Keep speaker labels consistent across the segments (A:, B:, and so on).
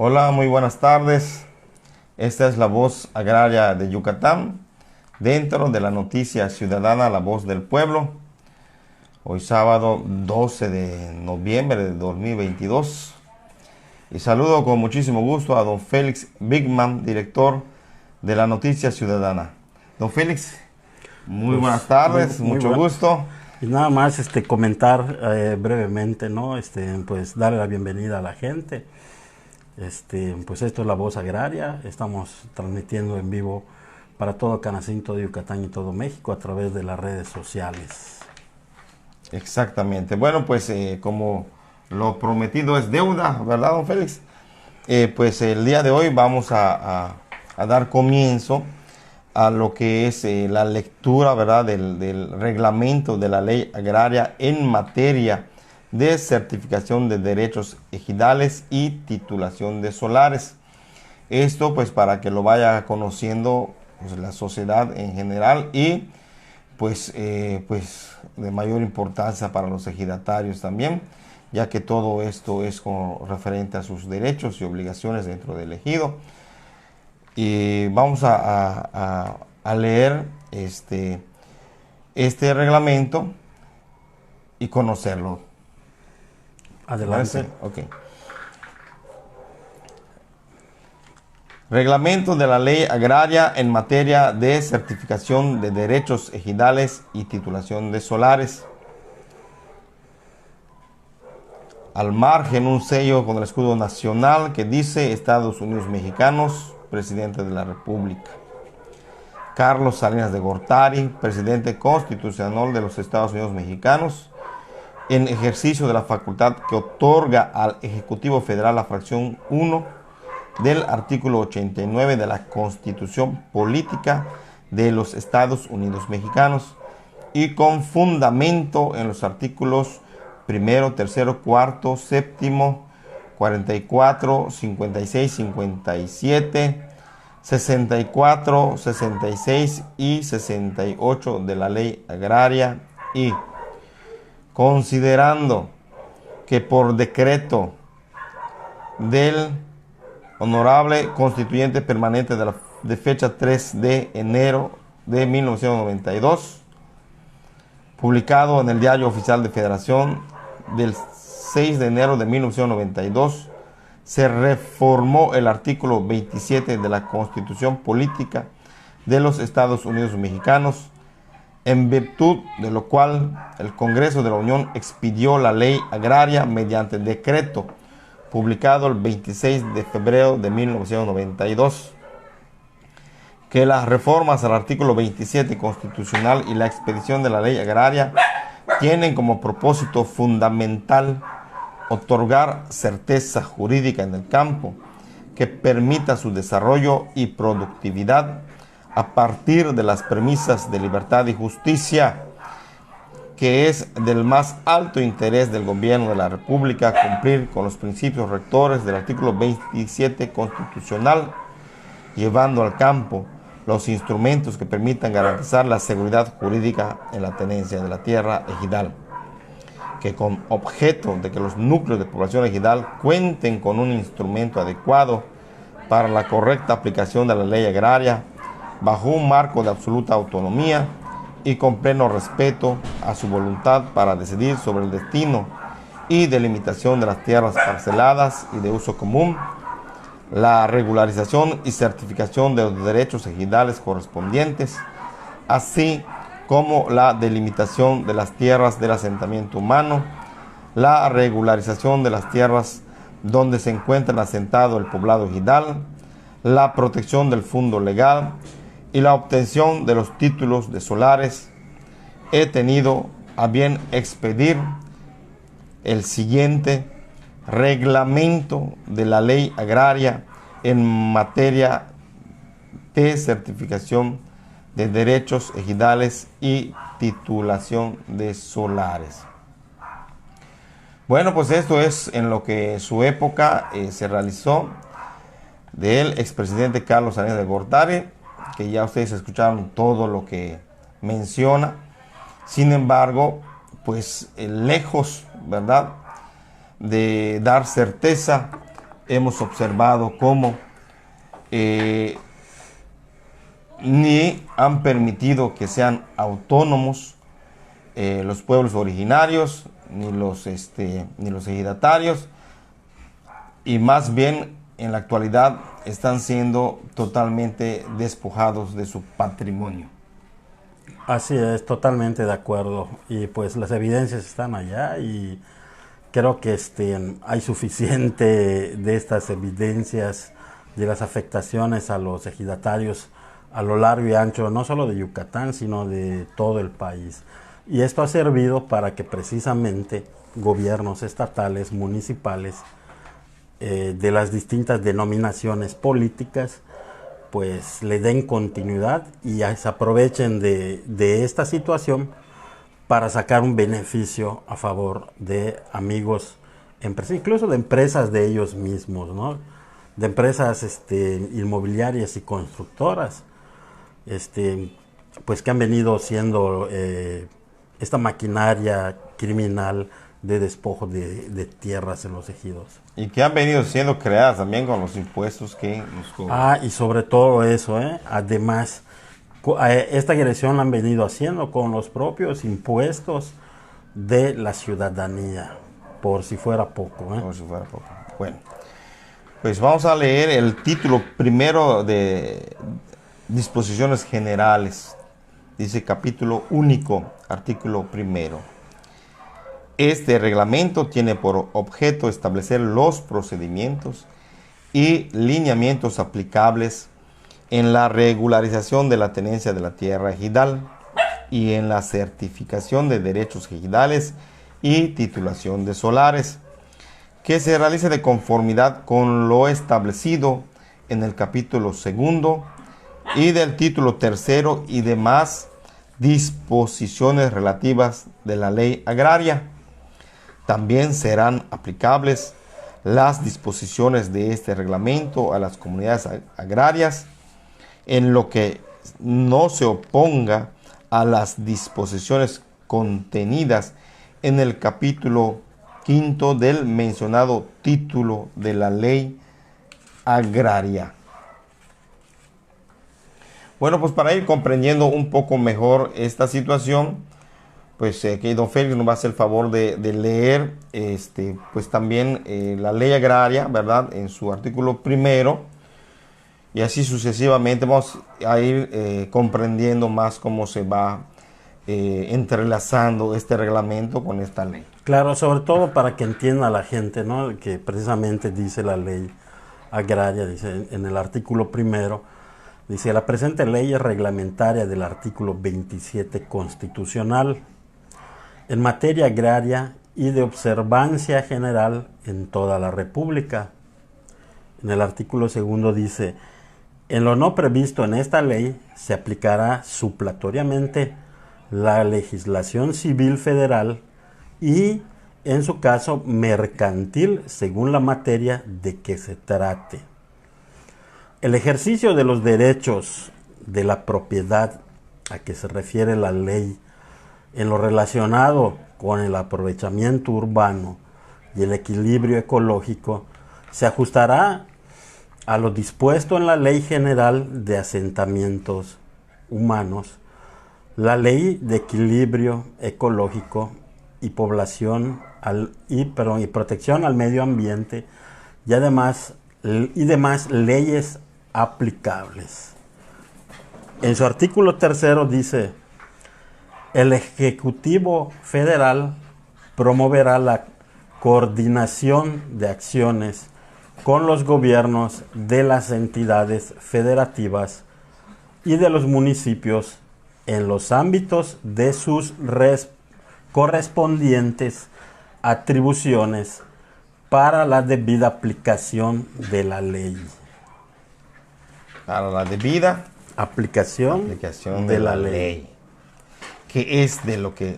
A: Hola, muy buenas tardes. Esta es la Voz Agraria de Yucatán, dentro de la noticia ciudadana La Voz del Pueblo. Hoy sábado 12 de noviembre de 2022. Y saludo con muchísimo gusto a don Félix Bigman, director de la Noticia Ciudadana. Don Félix, muy buenas tardes, mucho gusto.
B: Y nada más comentar brevemente, ¿no? Pues darle la bienvenida a la gente. Pues esto es La Voz Agraria. Estamos transmitiendo en vivo para todo Canacinto de Yucatán y todo México a través de las redes sociales.
A: Exactamente. Bueno, pues como lo prometido es deuda, ¿verdad, don Félix? Pues el día de hoy vamos a dar comienzo a lo que es la lectura, ¿verdad?, del reglamento de la ley agraria en materia de certificación de derechos ejidales y titulación de solares. Esto pues para que lo vaya conociendo pues, la sociedad en general y pues de mayor importancia para los ejidatarios también, ya que todo esto es con referente a sus derechos y obligaciones dentro del ejido. Y vamos a leer este reglamento y conocerlo.
B: Adelante.
A: Okay. Reglamento de la Ley Agraria en materia de certificación de derechos ejidales y titulación de solares. Al margen un sello con el escudo nacional que dice Estados Unidos Mexicanos, Presidente de la República. Carlos Salinas de Gortari, Presidente Constitucional de los Estados Unidos Mexicanos, en ejercicio de la facultad que otorga al Ejecutivo Federal la fracción 1 del artículo 89 de la Constitución Política de los Estados Unidos Mexicanos y con fundamento en los artículos 1, 3, 4, 7, 44, 56, 57, 64, 66 y 68 de la Ley Agraria y considerando que por decreto del Honorable Constituyente Permanente de fecha 3 de enero de 1992, publicado en el Diario Oficial de Federación del 6 de enero de 1992, se reformó el artículo 27 de la Constitución Política de los Estados Unidos Mexicanos, en virtud de lo cual el Congreso de la Unión expidió la Ley Agraria mediante decreto publicado el 26 de febrero de 1992, que las reformas al artículo 27 constitucional y la expedición de la Ley Agraria tienen como propósito fundamental otorgar certeza jurídica en el campo que permita su desarrollo y productividad a partir de las premisas de libertad y justicia, que es del más alto interés del gobierno de la República cumplir con los principios rectores del artículo 27 constitucional, llevando al campo los instrumentos que permitan garantizar la seguridad jurídica en la tenencia de la tierra ejidal, que con objeto de que los núcleos de población ejidal cuenten con un instrumento adecuado para la correcta aplicación de la ley agraria, bajo un marco de absoluta autonomía y con pleno respeto a su voluntad para decidir sobre el destino y delimitación de las tierras parceladas y de uso común, la regularización y certificación de los derechos ejidales correspondientes, así como la delimitación de las tierras del asentamiento humano, la regularización de las tierras donde se encuentra asentado el poblado ejidal, la protección del fondo legal y la obtención de los títulos de solares. He tenido a bien expedir el siguiente reglamento de la ley agraria en materia de certificación de derechos ejidales y titulación de solares. Bueno, pues esto es en lo que su época se realizó del expresidente Carlos Salinas de Gortari, que ya ustedes escucharon todo lo que menciona. Sin embargo, pues lejos, ¿verdad?, de dar certeza hemos observado cómo ni han permitido que sean autónomos los pueblos originarios, ni los ejidatarios, y más bien en la actualidad están siendo totalmente despojados de su patrimonio.
B: Así es, totalmente de acuerdo. Y pues las evidencias están allá y creo que hay suficiente de estas evidencias de las afectaciones a los ejidatarios a lo largo y ancho, no solo de Yucatán, sino de todo el país. Y esto ha servido para que precisamente gobiernos estatales, municipales, de las distintas denominaciones políticas, pues le den continuidad y se aprovechen de esta situación para sacar un beneficio a favor de amigos, incluso de empresas de ellos mismos, ¿no? De empresas inmobiliarias y constructoras, pues que han venido siendo esta maquinaria criminal de despojo de tierras en los ejidos.
A: Y que han venido siendo creadas también con los impuestos que nos cobran.
B: Y sobre todo eso, además, esta agresión la han venido haciendo con los propios impuestos de la ciudadanía, por si fuera poco.
A: Por si fuera poco. Bueno, pues vamos a leer el título primero de Disposiciones Generales. Dice capítulo único, artículo primero. Este reglamento tiene por objeto establecer los procedimientos y lineamientos aplicables en la regularización de la tenencia de la tierra ejidal y en la certificación de derechos ejidales y titulación de solares, que se realice de conformidad con lo establecido en el capítulo segundo y del título tercero y demás disposiciones relativas de la ley agraria. También serán aplicables las disposiciones de este reglamento a las comunidades agrarias en lo que no se oponga a las disposiciones contenidas en el capítulo quinto del mencionado título de la ley agraria. Bueno, pues para ir comprendiendo un poco mejor esta situación, pues que don Félix nos va a hacer el favor de leer pues también la ley agraria, ¿verdad? En su artículo primero, y así sucesivamente vamos a ir comprendiendo más cómo se va entrelazando este reglamento con esta ley.
B: Claro, sobre todo para que entienda la gente, ¿no? Que precisamente dice la ley agraria, dice en el artículo primero, dice: la presente ley es reglamentaria del artículo 27 constitucional en materia agraria y de observancia general en toda la República. En el artículo segundo dice: en lo no previsto en esta ley se aplicará supletoriamente la legislación civil federal y, en su caso, mercantil, según la materia de que se trate. El ejercicio de los derechos de la propiedad a que se refiere la ley en lo relacionado con el aprovechamiento urbano y el equilibrio ecológico se ajustará a lo dispuesto en la Ley General de Asentamientos Humanos, la Ley de Equilibrio Ecológico y Población y Protección al Medio Ambiente y además demás leyes aplicables. En su artículo tercero dice: el Ejecutivo Federal promoverá la coordinación de acciones con los gobiernos de las entidades federativas y de los municipios en los ámbitos de sus correspondientes atribuciones para la debida aplicación de la ley.
A: Para la debida
B: aplicación de la ley.
A: Que es de lo que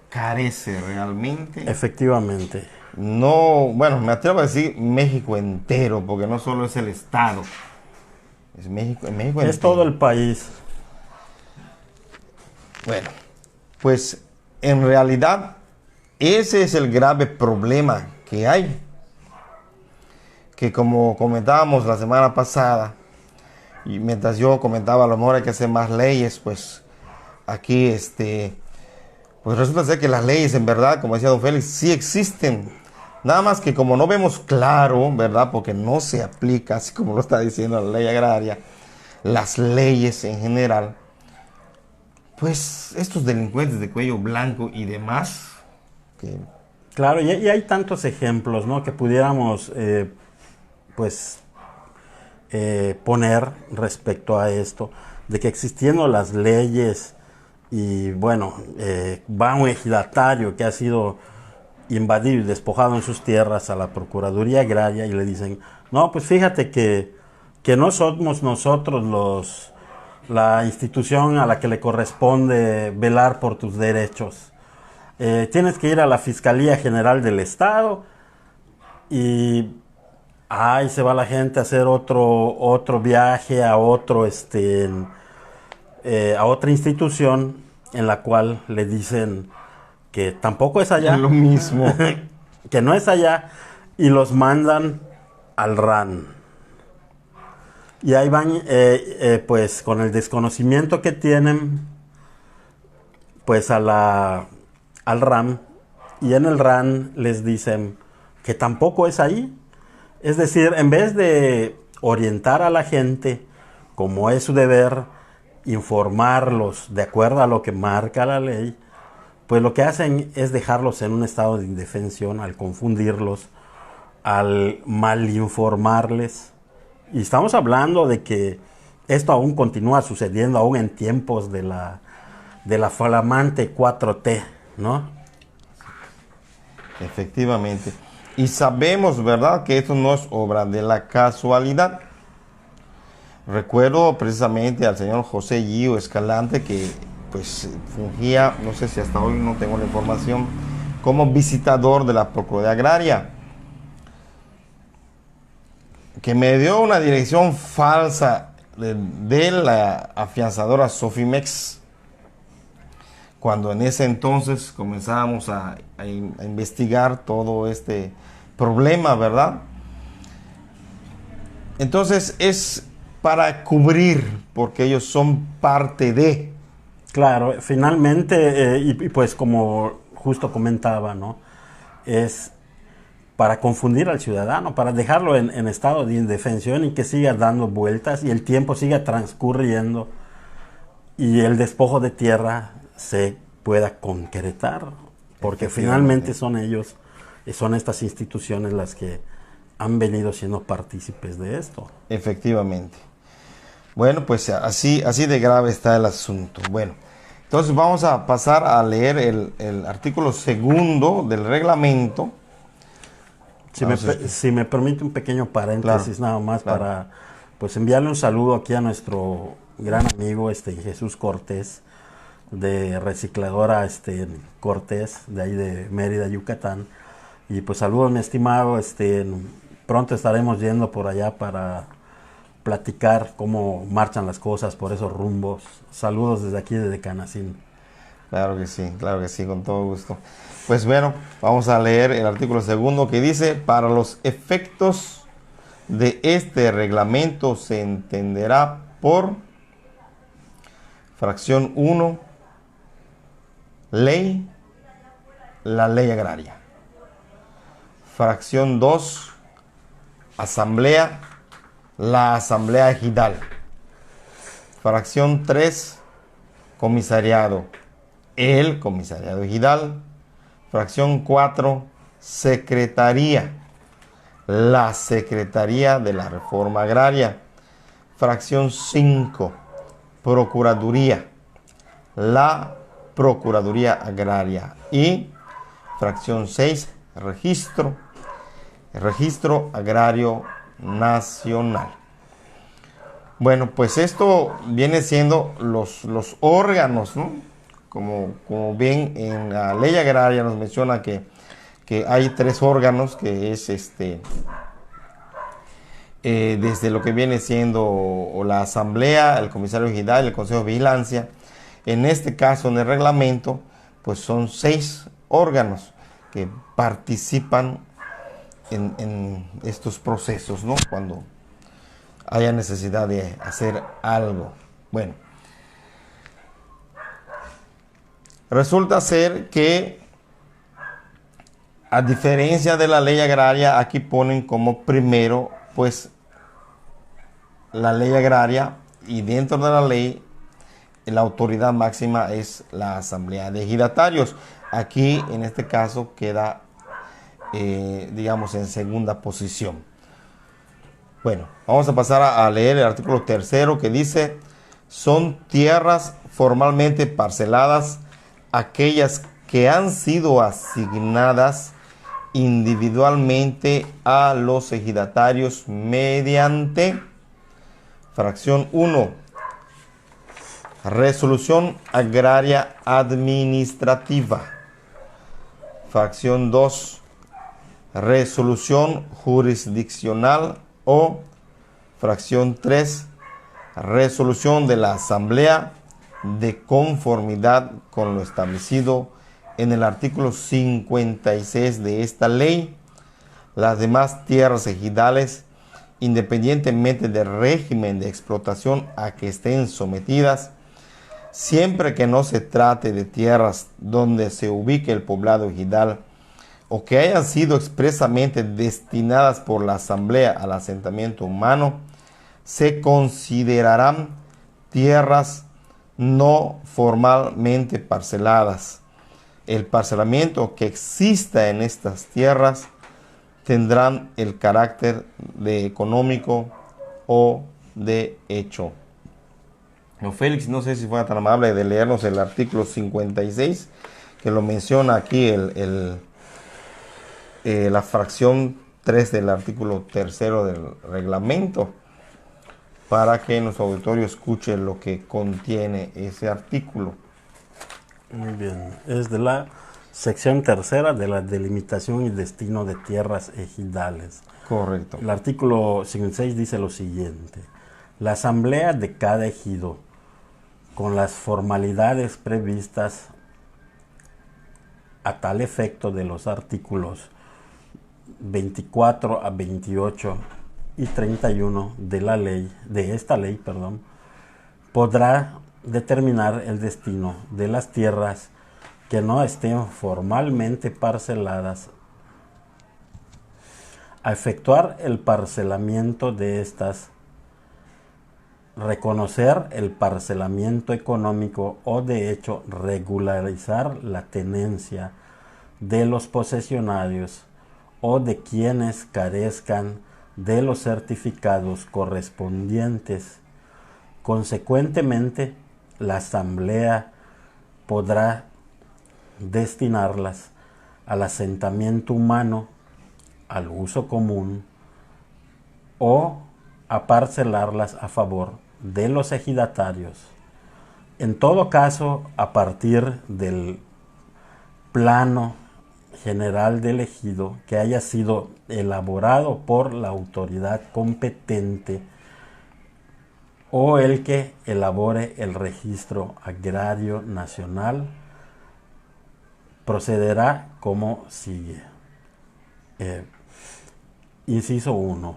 A: carece realmente.
B: Efectivamente.
A: No, bueno, me atrevo a decir México entero, porque no solo es el Estado, es México entero.
B: Es todo el país.
A: Bueno, pues en realidad ese es el grave problema que hay, que como comentábamos la semana pasada, y mientras yo comentaba, a lo mejor hay que hacer más leyes, pues aquí pues resulta ser que las leyes en verdad, como decía don Félix, sí existen. Nada más que como no vemos claro, ¿verdad? Porque no se aplica, así como lo está diciendo la ley agraria, las leyes en general, pues estos delincuentes de cuello blanco y demás, que
B: Claro, y hay tantos ejemplos, ¿no? Que pudiéramos, pues, poner respecto a esto, de que existiendo las leyes y, bueno, va un ejidatario que ha sido invadido y despojado en sus tierras a la Procuraduría Agraria y le dicen, no, pues fíjate que no somos nosotros la institución a la que le corresponde velar por tus derechos. Tienes que ir a la Fiscalía General del Estado y ahí se va la gente a hacer otro viaje a a otra institución en la cual le dicen que tampoco es allá,
A: es lo mismo.
B: que no es allá, y los mandan al RAN. Y ahí van, pues con el desconocimiento que tienen, pues al RAN, y en el RAN les dicen que tampoco es ahí. Es decir, en vez de orientar a la gente, como es su deber, informarlos de acuerdo a lo que marca la ley, pues lo que hacen es dejarlos en un estado de indefensión al confundirlos, al malinformarles. Y estamos hablando de que esto aún continúa sucediendo, aún en tiempos de la flamante 4T, ¿no?
A: Efectivamente. Y sabemos, ¿verdad?, que esto no es obra de la casualidad. Recuerdo precisamente al señor José Gio Escalante, que pues fungía, no sé si hasta hoy no tengo la información, como visitador de la Procuraduría Agraria, que me dio una dirección falsa de la afianzadora Sofimex, cuando en ese entonces comenzábamos a investigar todo este problema, ¿verdad? Entonces es para cubrir, porque ellos son parte de.
B: Claro, finalmente, y pues como justo comentaba, ¿no? Es para confundir al ciudadano, para dejarlo en estado de indefensión y que siga dando vueltas y el tiempo siga transcurriendo y el despojo de tierra se pueda concretar, porque finalmente son ellos, son estas instituciones las que han venido siendo partícipes de esto.
A: Efectivamente. Bueno, pues así de grave está el asunto. Bueno, entonces vamos a pasar a leer el artículo segundo del reglamento.
B: Si me permite un pequeño paréntesis, claro, nada más, claro, para pues enviarle un saludo aquí a nuestro gran amigo Jesús Cortés, de Recicladora Cortés, de ahí de Mérida, Yucatán. Y pues saludos, mi estimado, pronto estaremos yendo por allá para platicar cómo marchan las cosas por esos rumbos. Saludos desde aquí, desde Canacín.
A: Claro que sí, con todo gusto. Pues bueno, vamos a leer el artículo segundo que dice: para los efectos de este reglamento se entenderá por fracción 1, ley, la ley agraria. Fracción 2, asamblea, la asamblea ejidal. Fracción 3, comisariado, el comisariado ejidal. Fracción 4, secretaría, la secretaría de la reforma agraria. Fracción 5, procuraduría, la procuraduría agraria. Y fracción 6, registro agrario nacional. Bueno, pues esto viene siendo los órganos, ¿no? Como bien en la ley agraria nos menciona que hay 3 órganos, que es desde lo que viene siendo o la asamblea, el comisario ejidal y el consejo de vigilancia. En este caso, en el reglamento, pues son 6 órganos que participan en estos procesos, ¿no? Cuando haya necesidad de hacer algo. Bueno, resulta ser que, a diferencia de la ley agraria, aquí ponen como primero, pues, la ley agraria, y dentro de la ley, la autoridad máxima es la Asamblea de Ejidatarios. Aquí, en este caso, queda, digamos, en segunda posición. Bueno, vamos a pasar a leer el artículo tercero, que dice: son tierras formalmente parceladas aquellas que han sido asignadas individualmente a los ejidatarios mediante fracción 1, resolución agraria administrativa; fracción 2, resolución jurisdiccional; o fracción 3, resolución de la Asamblea de conformidad con lo establecido en el artículo 56 de esta ley. Las demás tierras ejidales, independientemente del régimen de explotación a que estén sometidas, siempre que no se trate de tierras donde se ubique el poblado ejidal o que hayan sido expresamente destinadas por la Asamblea al asentamiento humano, se considerarán tierras no formalmente parceladas. El parcelamiento que exista en estas tierras tendrán el carácter de económico o de hecho. Félix, no sé si fue tan amable de leernos el artículo 56, que lo menciona aquí la fracción 3 del artículo 3 del reglamento, para que nuestro auditorio escuche lo que contiene ese artículo.
B: Muy bien, es de la sección tercera de la delimitación y destino de tierras ejidales.
A: Correcto.
B: El artículo 56 dice lo siguiente: la asamblea de cada ejido, con las formalidades previstas a tal efecto de los artículos 24 a 28 y 31 de la ley, de esta ley, podrá determinar el destino de las tierras que no estén formalmente parceladas, a efectuar el parcelamiento de estas, reconocer el parcelamiento económico o de hecho regularizar la tenencia de los posesionarios o de quienes carezcan de los certificados correspondientes. Consecuentemente, la Asamblea podrá destinarlas al asentamiento humano, al uso común, o a parcelarlas a favor de los ejidatarios. En todo caso, a partir del plano general del ejido que haya sido elaborado por la autoridad competente o el que elabore el registro agrario nacional, procederá como sigue. Inciso 1.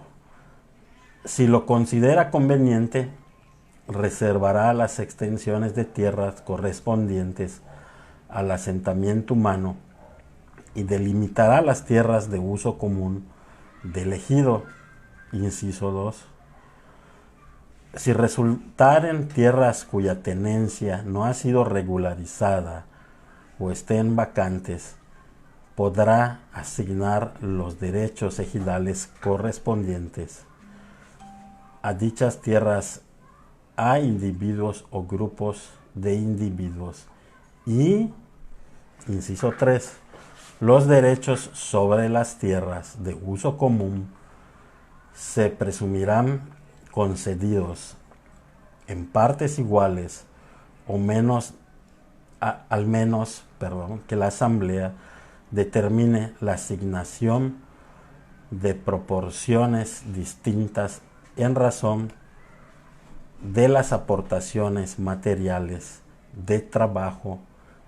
B: Si lo considera conveniente, reservará las extensiones de tierras correspondientes al asentamiento humano y delimitará las tierras de uso común del ejido. Inciso 2. Si resultaren tierras cuya tenencia no ha sido regularizada o estén vacantes, podrá asignar los derechos ejidales correspondientes a dichas tierras a individuos o grupos de individuos. Y, inciso 3, los derechos sobre las tierras de uso común se presumirán concedidos en partes iguales o menos, al menos que la Asamblea determine la asignación de proporciones distintas en razón de las aportaciones materiales, de trabajo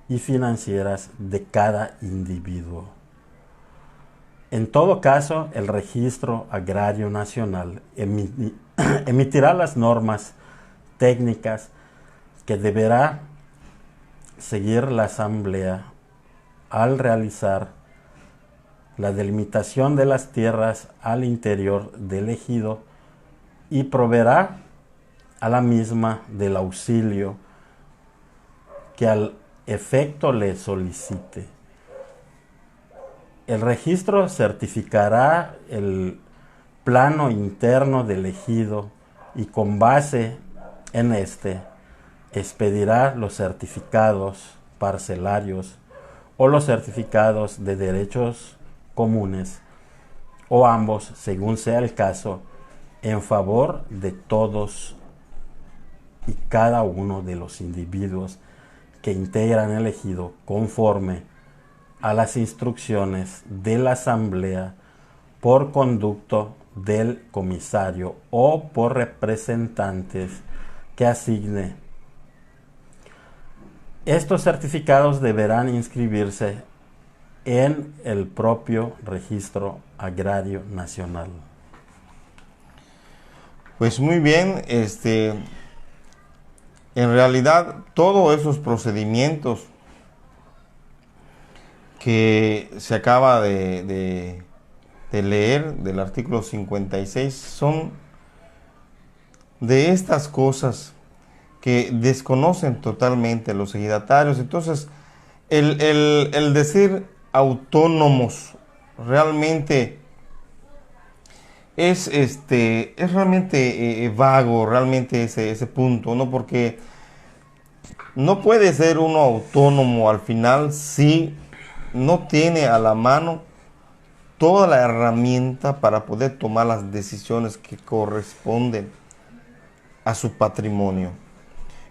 B: y financieras de cada individuo. En todo caso, el Registro Agrario Nacional emitirá las normas técnicas que deberá seguir la Asamblea al realizar la delimitación de las tierras al interior del ejido y proveerá a la misma del auxilio que al efecto le solicite. El registro certificará el plano interno del ejido y con base en este expedirá los certificados parcelarios o los certificados de derechos comunes o ambos, según sea el caso, en favor de todos y cada uno de los individuos que integran el ejido conforme a las instrucciones de la Asamblea por conducto del comisario o por representantes que asigne. Estos certificados deberán inscribirse en el propio Registro Agrario Nacional.
A: Pues muy bien, en realidad todos esos procedimientos que se acaba de leer del artículo 56 son de estas cosas que desconocen totalmente los ejidatarios. Entonces, el decir autónomos realmente es realmente vago, realmente ese punto, ¿no? Porque no puede ser uno autónomo al final si no tiene a la mano toda la herramienta para poder tomar las decisiones que corresponden a su patrimonio.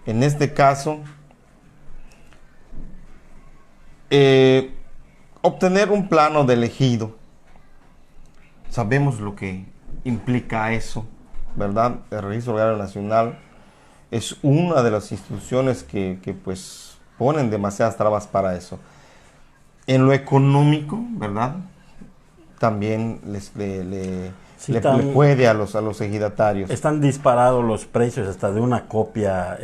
A: En este caso, obtener un plano del ejido. Sabemos lo que implica eso, ¿verdad? El Registro Agrario Nacional es una de las instituciones que pues ponen demasiadas trabas para eso. En lo económico, ¿verdad? También le puede a los ejidatarios.
B: Están disparados los precios hasta de una copia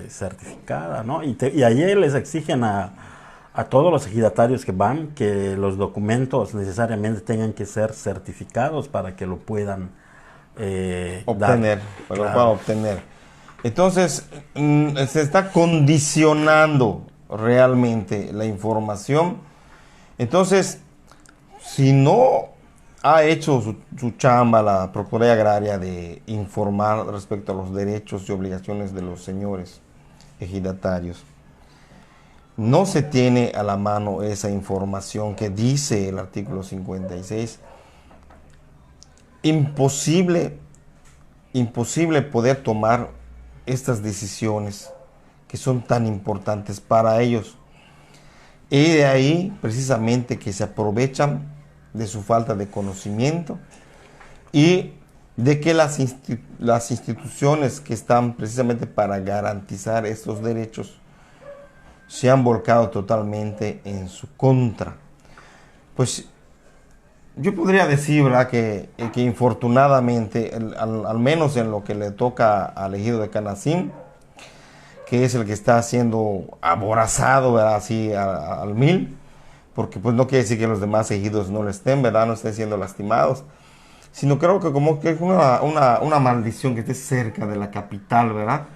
B: certificada, ¿no? Y allí les exigen a todos los ejidatarios que van que los documentos necesariamente tengan que ser certificados para que lo puedan
A: obtener.
B: Claro.
A: Lo puedan obtener. Entonces, se está condicionando realmente la información. Entonces, si no ha hecho su chamba la Procuraduría Agraria de informar respecto a los derechos y obligaciones de los señores ejidatarios, no se tiene a la mano esa información que dice el artículo 56, imposible poder tomar estas decisiones que son tan importantes para ellos. Y de ahí precisamente que se aprovechan de su falta de conocimiento y de que las instituciones que están precisamente para garantizar estos derechos se han volcado totalmente en su contra. Pues yo podría decir, ¿verdad?, que infortunadamente, al menos en lo que le toca al ejido de Canacín, que es el que está siendo aborazado, ¿verdad?, así al mil, porque pues no quiere decir que los demás ejidos no le estén, ¿verdad?, no estén siendo lastimados, sino creo que como que es una maldición que esté cerca de la capital, ¿verdad?,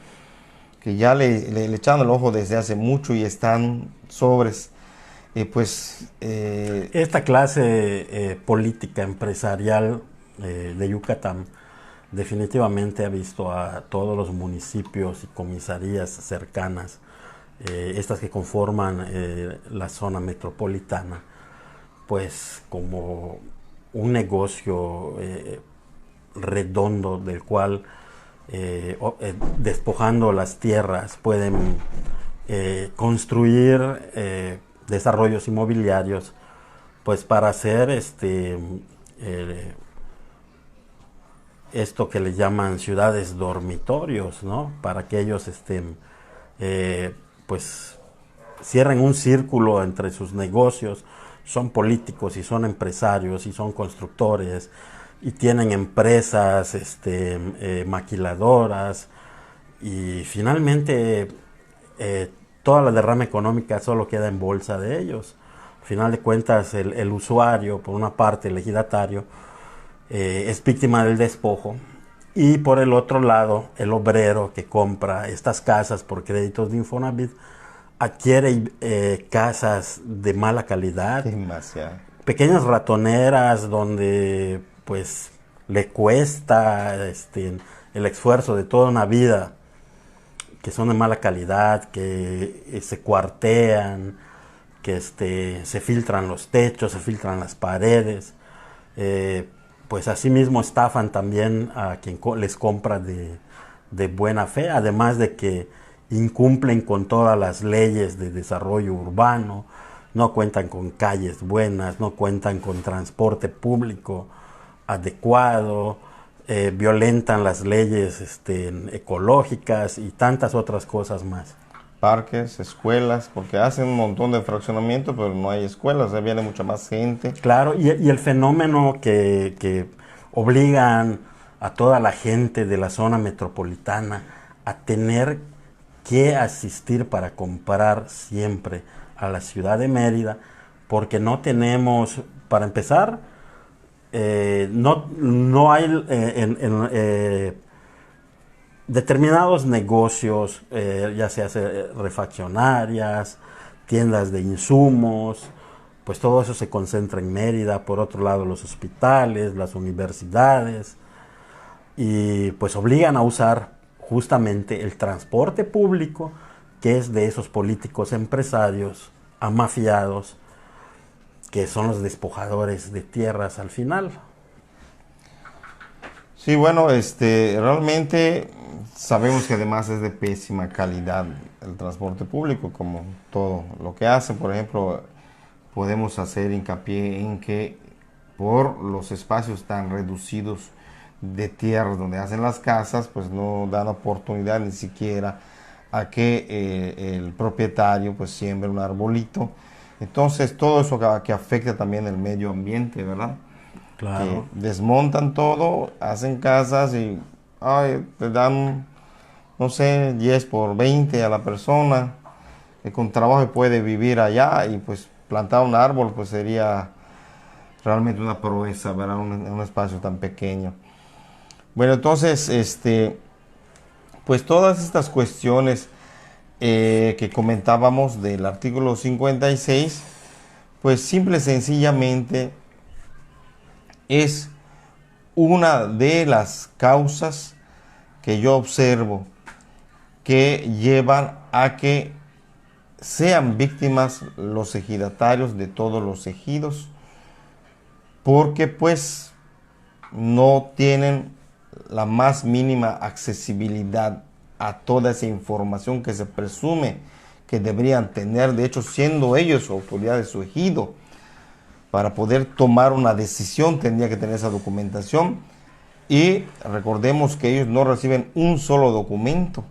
A: que ya le echaron el ojo desde hace mucho y están sobres.
B: Esta clase política empresarial de Yucatán definitivamente ha visto a todos los municipios y comisarías cercanas, estas que conforman la zona metropolitana, pues como un negocio redondo del cual despojando las tierras pueden construir desarrollos inmobiliarios, pues para hacer esto que le llaman ciudades dormitorios, ¿no? Para que ellos pues cierren un círculo entre sus negocios, son políticos y son empresarios y son constructores y tienen empresas maquiladoras, y finalmente toda la derrama económica solo queda en bolsa de ellos. Al final de cuentas, el usuario, por una parte el ejidatario, es víctima del despojo, y por el otro lado el obrero que compra estas casas por créditos de Infonavit adquiere casas de mala calidad,
A: Demasiado.
B: pequeñas ratoneras donde pues le cuesta el esfuerzo de toda una vida, que son de mala calidad, que se cuartean, que se filtran los techos, se filtran las paredes. Pues asimismo estafan también a quien les compra de buena fe, además de que incumplen con todas las leyes de desarrollo urbano, no cuentan con calles buenas, no cuentan con transporte público adecuado, violentan las leyes ecológicas y tantas otras cosas más.
A: Parques, escuelas, porque hacen un montón de fraccionamiento, pero no hay escuelas, o sea, viene mucha más gente.
B: Claro, y el fenómeno que obligan a toda la gente de la zona metropolitana a tener que asistir para comprar siempre a la ciudad de Mérida, porque no tenemos, para empezar, no hay determinados negocios, ya sea refaccionarias, tiendas de insumos, pues todo eso se concentra en Mérida. Por otro lado, los hospitales, las universidades, y pues obligan a usar justamente el transporte público, que es de esos políticos empresarios amafiados, que son los despojadores de tierras al final.
A: Sí, bueno, realmente sabemos que además es de pésima calidad el transporte público, como todo lo que hace. Por ejemplo, podemos hacer hincapié en que por los espacios tan reducidos de tierra donde hacen las casas, pues no dan oportunidad ni siquiera a que el propietario pues siembre un arbolito. Entonces todo eso que afecta también el medio ambiente, ¿verdad?
B: Claro.
A: Que desmontan todo, hacen casas y te dan, no sé, 10 por 20 a la persona, que con trabajo puede vivir allá, y pues plantar un árbol pues sería realmente una proeza, ¿verdad? Un espacio tan pequeño. Bueno, entonces, pues todas estas cuestiones que comentábamos del artículo 56, pues simple y sencillamente es una de las causas que yo observo que llevan a que sean víctimas los ejidatarios de todos los ejidos, porque pues no tienen la más mínima accesibilidad a toda esa información que se presume que deberían tener, de hecho siendo ellos autoridades de su ejido. Para poder tomar una decisión tendría que tener esa documentación, y recordemos que ellos no reciben un solo documento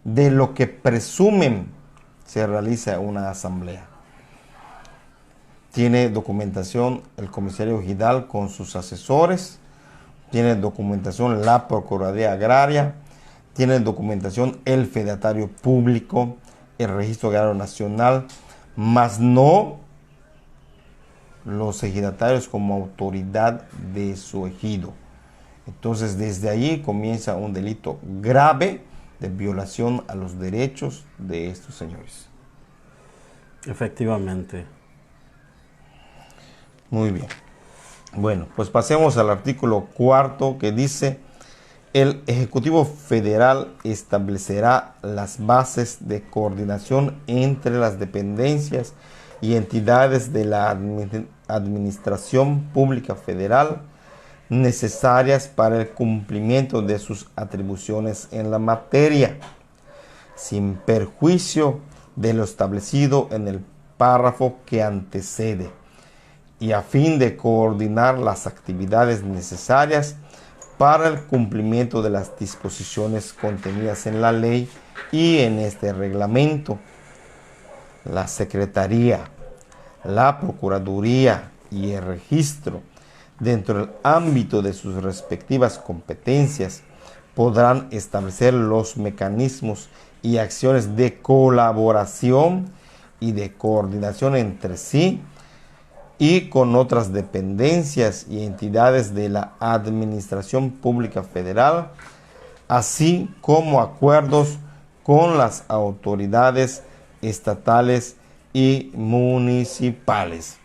A: de lo que presumen se realiza una asamblea. Tiene documentación el comisario ejidal con sus asesores, tiene documentación la Procuraduría Agraria, tiene documentación el Fedatario Público, el Registro Agrario Nacional, más no los ejidatarios como autoridad de su ejido. Entonces desde ahí comienza un delito grave de violación a los derechos de estos señores.
B: Efectivamente.
A: Muy bien. Bueno, pues pasemos al artículo 4, que dice: el Ejecutivo Federal establecerá las bases de coordinación entre las dependencias y entidades de la Administración Pública Federal necesarias para el cumplimiento de sus atribuciones en la materia, sin perjuicio de lo establecido en el párrafo que antecede, y a fin de coordinar las actividades necesarias para el cumplimiento de las disposiciones contenidas en la ley y en este reglamento. La Secretaría, la Procuraduría y el Registro, dentro del ámbito de sus respectivas competencias, podrán establecer los mecanismos y acciones de colaboración y de coordinación entre sí y con otras dependencias y entidades de la Administración Pública Federal, así como acuerdos con las autoridades estatales y municipales.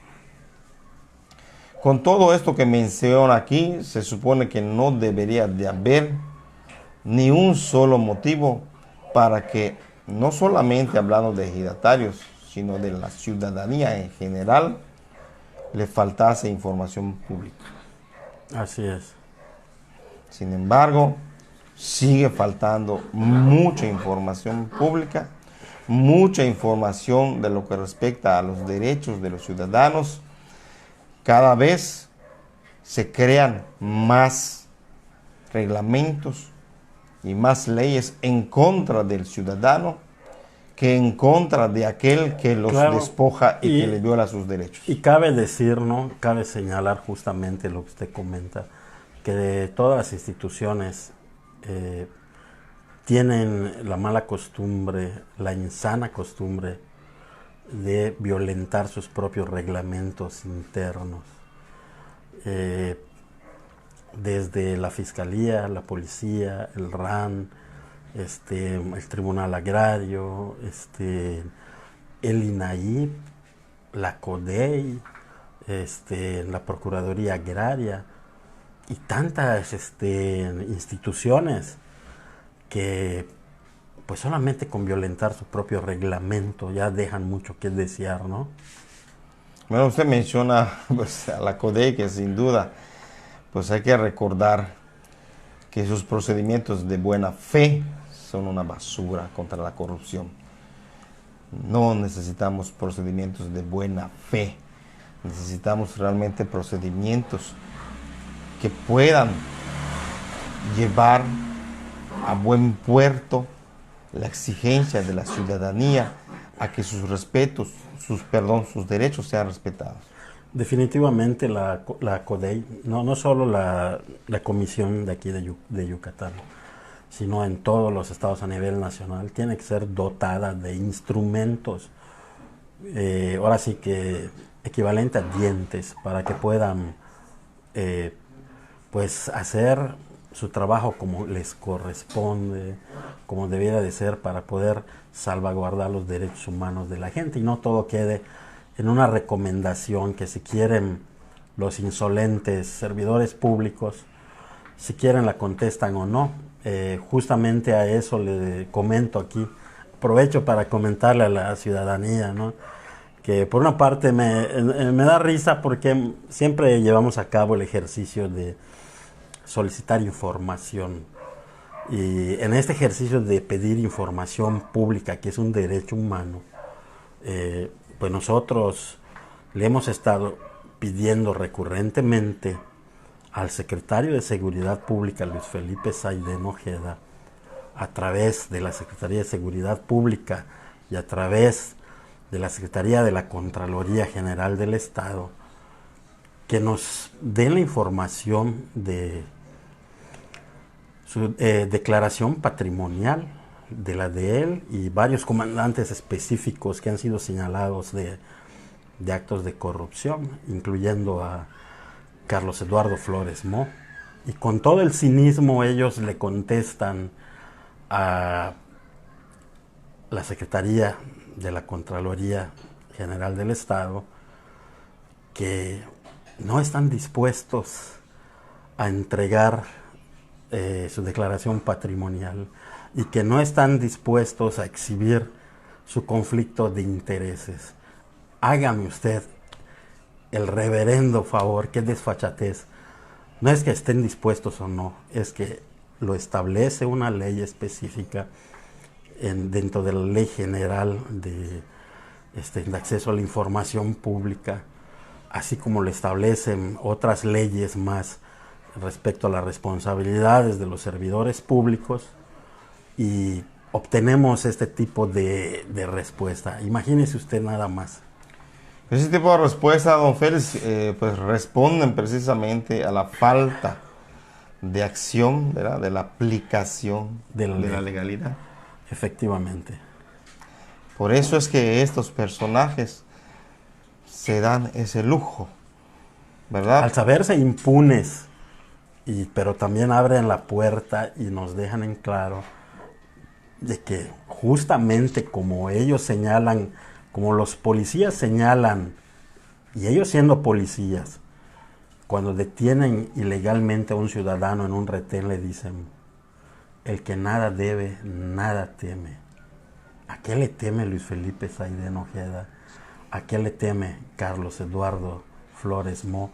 A: Con todo esto que menciono aquí, se supone que no debería de haber ni un solo motivo para que, no solamente hablando de ejidatarios, sino de la ciudadanía en general, le faltase información pública.
B: Así es.
A: Sin embargo, sigue faltando mucha información pública, mucha información de lo que respecta a los derechos de los ciudadanos. Cada vez se crean más reglamentos y más leyes en contra del ciudadano que en contra de aquel que los despoja y que le viola sus derechos.
B: Y cabe decir, ¿no? Cabe señalar justamente lo que usted comenta, que de todas las instituciones tienen la mala costumbre, la insana costumbre de violentar sus propios reglamentos internos. Desde la Fiscalía, la Policía, el RAN, el Tribunal Agrario, el INAI, la CODEI, la Procuraduría Agraria y tantas instituciones que pues solamente con violentar su propio reglamento ya dejan mucho que desear, ¿no?
A: Bueno, usted menciona pues, a la CODEI, que sin duda pues hay que recordar que sus procedimientos de buena fe son una basura contra la corrupción. No necesitamos procedimientos de buena fe, necesitamos realmente procedimientos que puedan llevar a buen puerto la exigencia de la ciudadanía a que sus sus derechos sean respetados.
B: Definitivamente la CODEI, no solo la comisión de aquí de Yucatán, sino en todos los estados a nivel nacional, tiene que ser dotada de instrumentos, ahora sí que equivalente a dientes, para que puedan pues hacer su trabajo como les corresponde, como debiera de ser, para poder salvaguardar los derechos humanos de la gente y no todo quede en una recomendación que si quieren los insolentes servidores públicos, si quieren la contestan o no. Justamente a eso le comento aquí, aprovecho para comentarle a la ciudadanía, ¿no? Que por una parte me da risa porque siempre llevamos a cabo el ejercicio de solicitar información. Y en este ejercicio de pedir información pública, que es un derecho humano, pues nosotros le hemos estado pidiendo recurrentemente al secretario de Seguridad Pública, Luis Felipe Saiden Ojeda, a través de la Secretaría de Seguridad Pública y a través de la Secretaría de la Contraloría General del Estado, que nos den la información de su declaración patrimonial, de la de él y varios comandantes específicos que han sido señalados de actos de corrupción, incluyendo a Carlos Eduardo Flores Mo. Y con todo el cinismo ellos le contestan a la Secretaría de la Contraloría General del Estado que no están dispuestos a entregar su declaración patrimonial y que no están dispuestos a exhibir su conflicto de intereses. Hágame usted el reverendo favor, qué desfachatez. No es que estén dispuestos o no, es que lo establece una ley específica dentro de la Ley General de acceso a la información pública, así como lo establecen otras leyes más respecto a las responsabilidades de los servidores públicos, y obtenemos este tipo de respuesta. Imagínese usted nada más.
A: Ese tipo de respuesta, don Félix, pues responden precisamente a la falta de acción, ¿verdad? De la aplicación
B: De la
A: de
B: ley.
A: la legalidad.
B: Efectivamente.
A: Por eso es que estos personajes se dan ese lujo, ¿verdad?
B: Al saberse impunes, pero también abren la puerta y nos dejan en claro de que justamente como ellos señalan, como los policías señalan, y ellos siendo policías, cuando detienen ilegalmente a un ciudadano en un retén le dicen, el que nada debe, nada teme. ¿A qué le teme Luis Felipe Saidén Ojeda? ¿A qué le teme Carlos Eduardo Flores Mo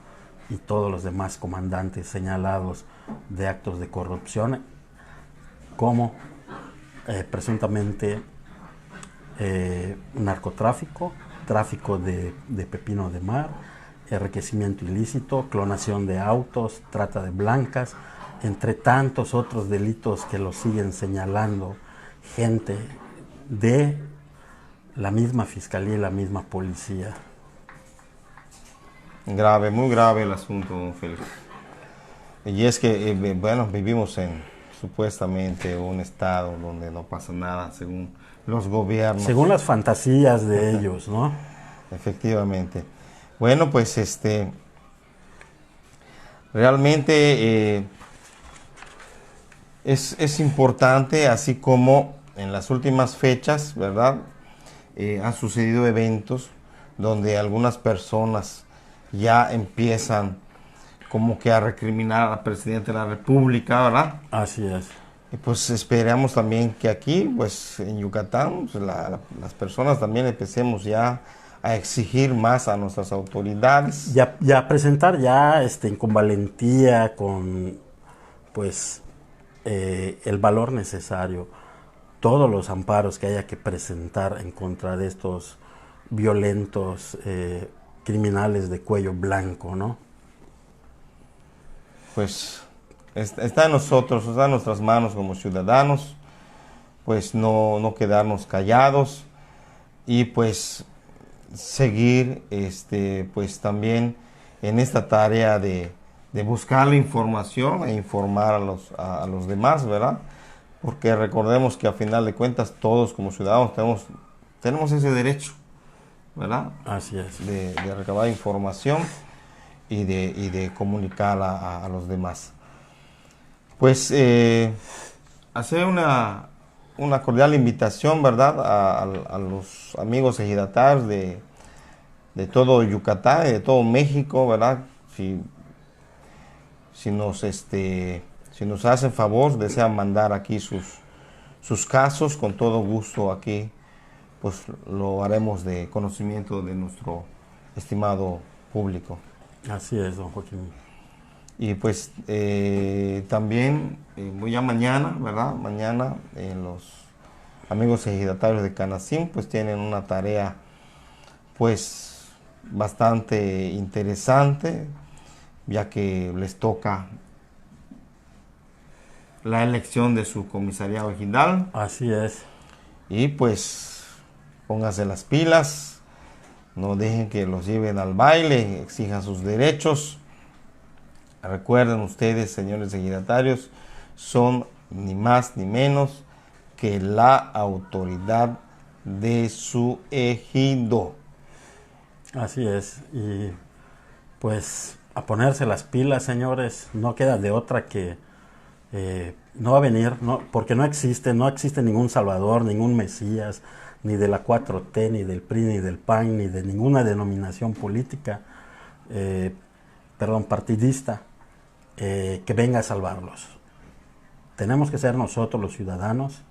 B: y todos los demás comandantes señalados de actos de corrupción como presuntamente narcotráfico, tráfico de pepino de mar, enriquecimiento ilícito, clonación de autos, trata de blancas, entre tantos otros delitos que los siguen señalando gente de la misma fiscalía y la misma policía?
A: Grave, muy grave el asunto, don Félix. Y es que, bueno, vivimos en supuestamente un estado donde no pasa nada, según los gobiernos.
B: Según las fantasías de ellos, ¿no?
A: Efectivamente. Bueno, pues realmente es importante, así como en las últimas fechas, ¿verdad? Han sucedido eventos donde algunas personas ya empiezan como que a recriminar al presidente de la República, ¿verdad?
B: Así es.
A: Y pues esperamos también que aquí, pues en Yucatán, pues, las personas también empecemos ya a exigir más a nuestras autoridades.
B: Ya presentar ya con valentía, con pues el valor necesario, todos los amparos que haya que presentar en contra de estos violentos criminales de cuello blanco, ¿no?
A: Pues está en nosotros, está en nuestras manos como ciudadanos, pues no quedarnos callados y pues seguir pues también en esta tarea de buscar la información e informar a los demás, ¿verdad? Porque recordemos que a final de cuentas todos como ciudadanos tenemos ese derecho, ¿verdad?
B: Así es.
A: De recabar información y de comunicar a los demás. Pues hacer una cordial invitación, ¿verdad? A los amigos ejidatarios de todo Yucatán y de todo México, ¿verdad? Si nos hacen favor, desean mandar aquí sus casos, con todo gusto aquí, pues lo haremos de conocimiento de nuestro estimado público.
B: Así es, don Joaquín.
A: Y pues también ya mañana, ¿verdad? Mañana los amigos ejidatarios de Canacín pues tienen una tarea pues bastante interesante, ya que les toca la elección de su comisariado ejidal.
B: Así es.
A: Y pues pónganse las pilas, no dejen que los lleven al baile, exijan sus derechos. Recuerden ustedes, señores ejidatarios, son ni más ni menos que la autoridad de su ejido.
B: Así es. Y pues a ponerse las pilas, señores, no queda de otra que no va a venir, no, porque no existe ningún salvador, ningún mesías, ni de la 4T, ni del PRI, ni del PAN, ni de ninguna denominación política, partidista, que venga a salvarlos. Tenemos que ser nosotros los ciudadanos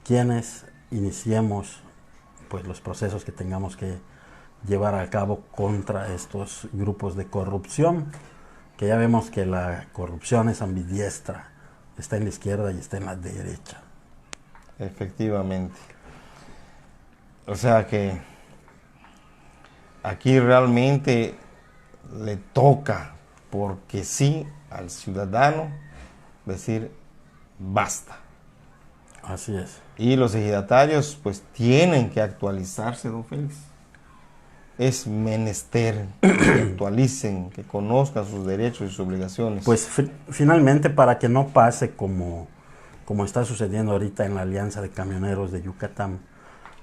B: quienes iniciemos pues los procesos que tengamos que llevar a cabo contra estos grupos de corrupción, que ya vemos que la corrupción es ambidiestra, está en la izquierda y está en la derecha.
A: Efectivamente. O sea que aquí realmente le toca, porque sí, al ciudadano decir basta.
B: Así es.
A: Y los ejidatarios pues tienen que actualizarse, don Félix. es menester que se actualicen, que conozcan sus derechos y sus obligaciones?
B: Pues finalmente, para que no pase como está sucediendo ahorita en la Alianza de Camioneros de Yucatán,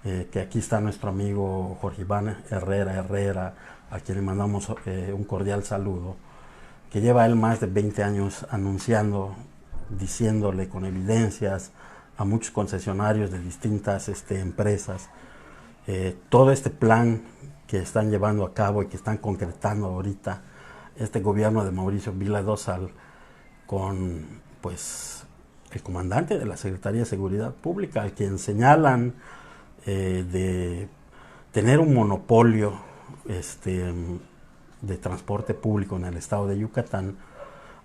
B: que aquí está nuestro amigo Jorge Iván Herrera, a quien le mandamos un cordial saludo, que lleva él más de 20 años anunciando, diciéndole con evidencias a muchos concesionarios de distintas empresas, todo este plan que están llevando a cabo y que están concretando ahorita este gobierno de Mauricio Vila Dosal con pues el comandante de la Secretaría de Seguridad Pública, al quien señalan de tener un monopolio de transporte público en el estado de Yucatán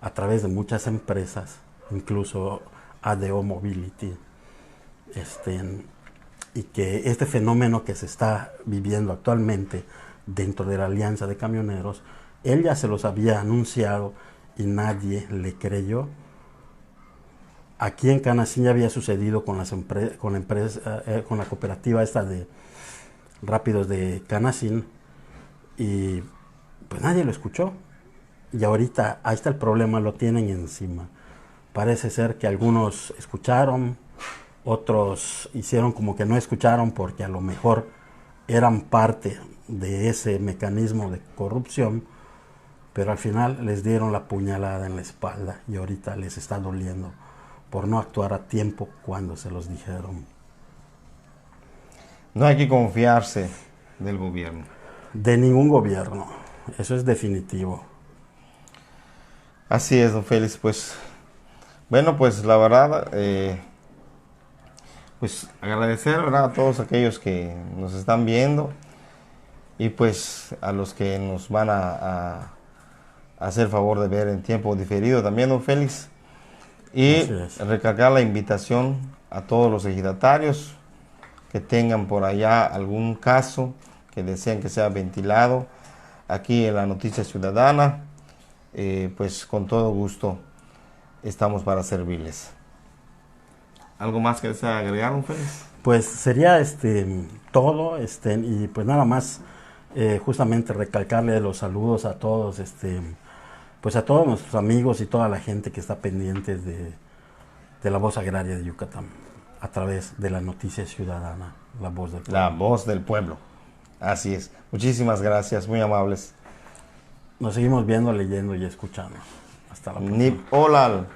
B: a través de muchas empresas, incluso ADO Mobility, y que este fenómeno que se está viviendo actualmente dentro de la Alianza de Camioneros, él ya se los había anunciado y nadie le creyó. Aquí en Canacín ya había sucedido con la cooperativa esta de rápidos de Canacín, y pues nadie lo escuchó. Y ahorita ahí está el problema, lo tienen encima. Parece ser que algunos escucharon, otros hicieron como que no escucharon porque a lo mejor eran parte de ese mecanismo de corrupción, pero al final les dieron la puñalada en la espalda y ahorita les está doliendo por no actuar a tiempo cuando se los dijeron.
A: No hay que confiarse del gobierno.
B: De ningún gobierno, eso es definitivo.
A: Así es, don Félix. Pues, bueno, pues la verdad, pues agradecer, ¿verdad?, a todos aquellos que nos están viendo y pues a los que nos van a hacer favor de ver en tiempo diferido también, don Félix. Y recalcar la invitación a todos los ejidatarios que tengan por allá algún caso que desean que sea ventilado aquí en la Noticia Ciudadana, pues con todo gusto estamos para servirles. ¿Algo más que desea agregar, don Félix?
B: Pues sería todo, y pues nada más justamente recalcarle los saludos a todos, pues a todos nuestros amigos y toda la gente que está pendiente de la Voz Agraria de Yucatán, a través de la Noticia Ciudadana, la voz del pueblo.
A: La voz del pueblo, así es. Muchísimas gracias, muy amables.
B: Nos seguimos viendo, leyendo y escuchando. Hasta la próxima.
A: Nip Olal.